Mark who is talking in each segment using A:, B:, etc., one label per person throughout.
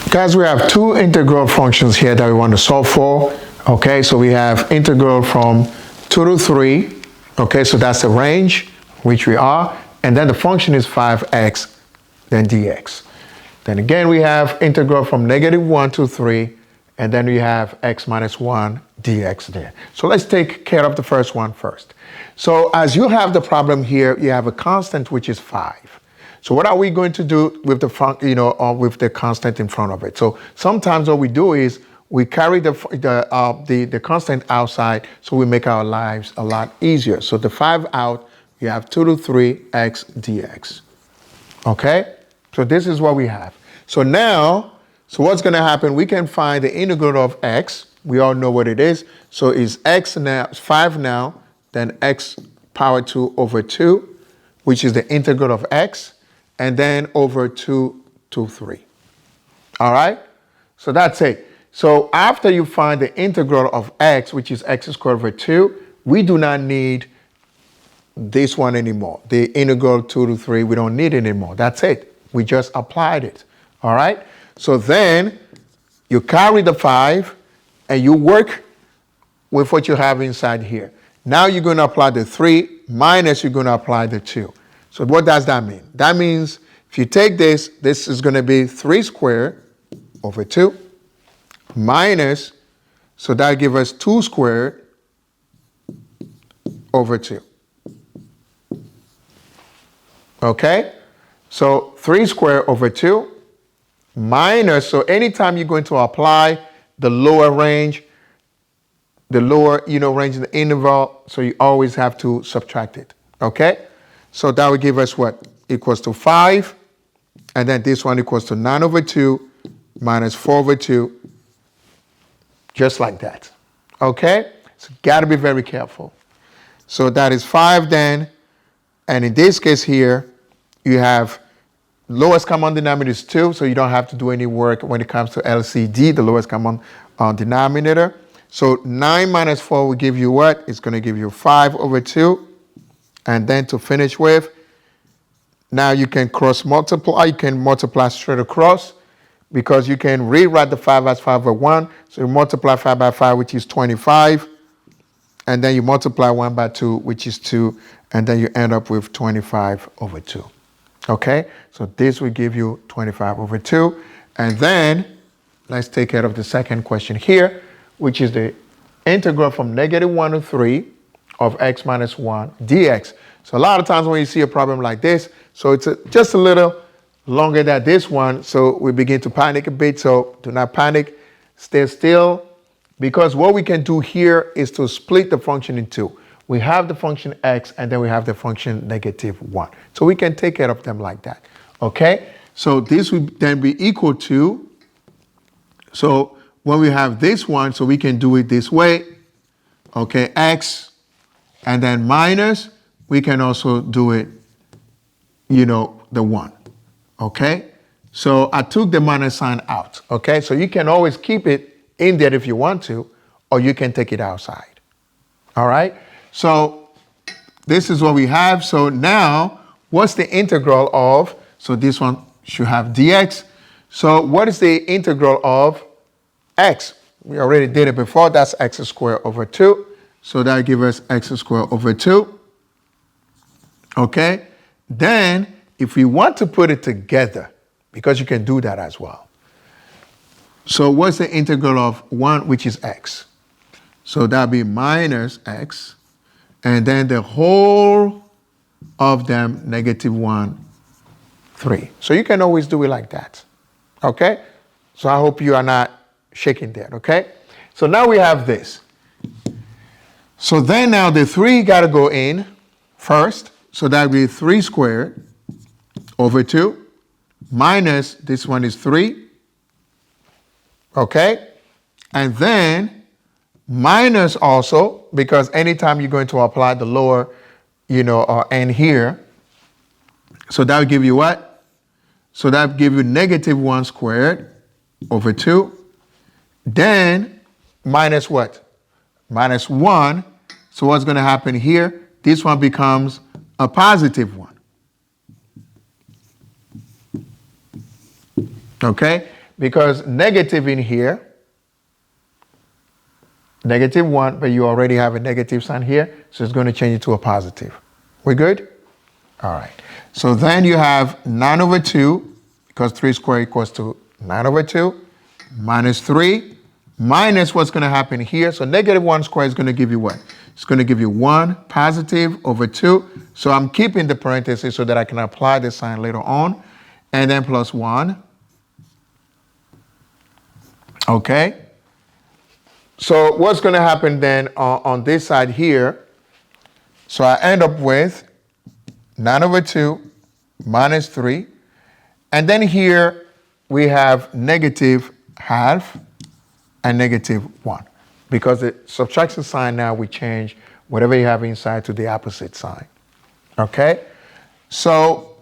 A: Guys, we have two integral functions here that we want to solve for. Okay, so we have integral from 2 to 3. Okay, so that's the range, which we are. And then the function is 5x, then dx. Then again, we have integral from -1 to 3. And then we have x minus 1 dx there. So let's take care of the first one first. So as you have the problem here, you have a constant which is 5. So what are we going to do with the with the constant in front of it? So sometimes what we do is we carry the constant outside, so we make our lives a lot easier. So the 5 out, you have 2 to 3 x dx. Okay? So this is what we have. So now, so what's going to happen? We can find the integral of x. We all know what it is. So it's x now, 5 now, then x power 2 over 2, which is the integral of x, and then over 2 to 3. All right? So that's it. So after you find the integral of x, which is x squared over 2, we do not need this one anymore. The integral 2 to 3, we don't need it anymore. That's it. We just applied it. All right? So then you carry the 5 and you work with what you have inside here. Now you're going to apply the 3 minus you're going to apply the 2. So what does that mean? That means if you take this, this is going to be 3 squared over 2 minus, so that gives us 2 squared over 2. Okay? So 3 squared over 2 minus, so anytime you're going to apply the lower range, the lower, range in the interval, so you always have to subtract it. Okay? So that would give us what? Equals to 5. And then this one equals to 9 over 2 minus 4 over 2. Just like that. Okay? So got to be very careful. So that is 5 then. And in this case here, you have lowest common denominator is 2, so you don't have to do any work when it comes to LCD, the lowest common denominator. So 9 minus 4 will give you what? It's going to give you 5 over 2. And then to finish with, now you can cross multiply. You can multiply straight across because you can rewrite the 5 as 5 over 1. So you multiply 5 by 5, which is 25. And then you multiply 1 by 2, which is 2. And then you end up with 25 over 2. Okay? So this will give you 25 over 2. And then let's take care of the second question here, which is the integral from -1 to 3 of x minus 1 dx. So a lot of times when you see a problem like this, so it's just a little longer than this one, so we begin to panic a bit. So do not panic, stay still, because what we can do here is to split the function in two. We have the function x, and then we have the function -1. So we can take care of them like that, okay? So this would then be equal to, so when we have this one, so we can do it this way, okay, x, and then minus, we can also do it, the 1, okay? So I took the minus sign out, okay? So you can always keep it in there if you want to, or you can take it outside, all right? So this is what we have. So now, what's the integral of, so this one should have dx. So what is the integral of x? We already did it before. That's x squared over 2. So that gives us x squared over 2. Okay? Then, if we want to put it together, because you can do that as well. So what's the integral of 1, which is x? So that would be minus x. And then the whole of them, -1, 3. So you can always do it like that. Okay? So I hope you are not shaking that, okay? So now we have this. So then now the 3 got to go in first. So that would be 3 squared over 2 minus, this one is 3. Okay? And then minus also, because anytime you're going to apply the lower, n here, so that would give you what? So that would give you -1 squared over 2. Then minus what? Minus 1. So what's going to happen here? This one becomes a positive 1. Okay? because negative in here, -1, but you already have a negative sign here, so it's going to change it to a positive. We good? All right. So then you have 9 over 2, because 3 squared equals to 9 over 2, minus 3, minus what's going to happen here. So -1 squared is going to give you what? It's going to give you 1 positive over 2. So I'm keeping the parentheses so that I can apply the sign later on. And then plus 1. Okay. So what's going to happen then on this side here? So I end up with 9 over 2 minus 3. And then here we have -½ and -1. Because the subtraction sign now, we change whatever you have inside to the opposite sign. Okay? So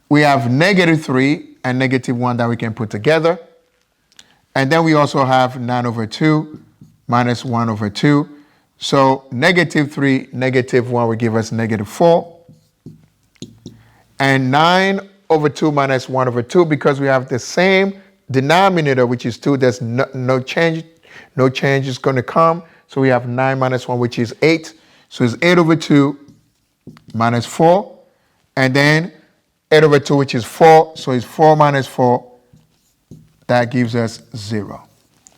A: we have -3 and -1 that we can put together. And then we also have 9 over 2 minus 1 over 2. So -3, -1 will give us -4. And 9 over 2 minus 1 over 2, because we have the same denominator, which is 2, there's no change. No change is going to come. So we have 9 minus 1, which is 8. So it's 8 over 2 minus 4. And then 8 over 2, which is 4. So it's 4 minus 4. That gives us 0.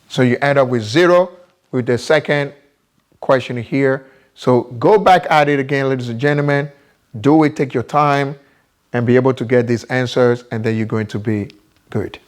A: So you end up with 0 with the second question here. So go back at it again, ladies and gentlemen. Do it, take your time, and be able to get these answers, and then you're going to be good.